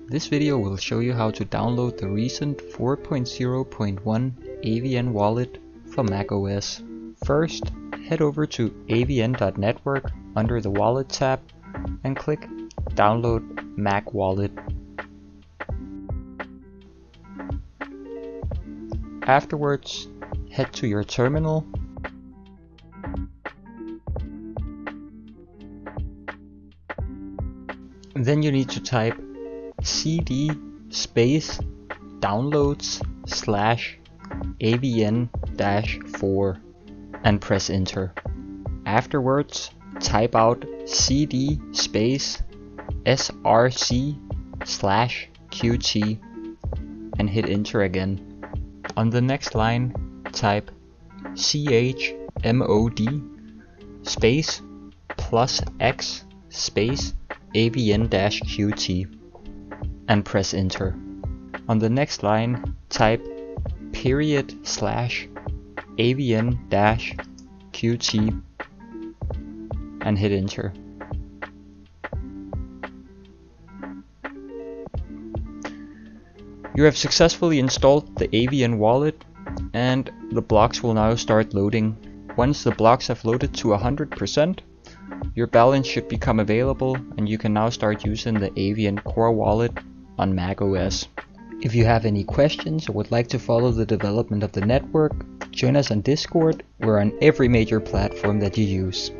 This video will show you how to download the recent 4.0.1 AVN Wallet for macOS. First, head over to avn.network under the Wallet tab and click Download Mac Wallet. Afterwards, head to your terminal then you need to type cd space downloads / avn-4 and press enter. Afterwards, type out cd space src/qt and hit enter again. On the next line, type chmod space +x space avian-qt and press enter. On the next line, type !/avian-qt and hit enter. You have successfully installed the AVN Wallet, and the blocks will now start loading. Once the blocks have loaded to 100%, your balance should become available and you can now start using the AVN Core Wallet on macOS. If you have any questions or would like to follow the development of the network, join us on Discord. We're on every major platform that you use.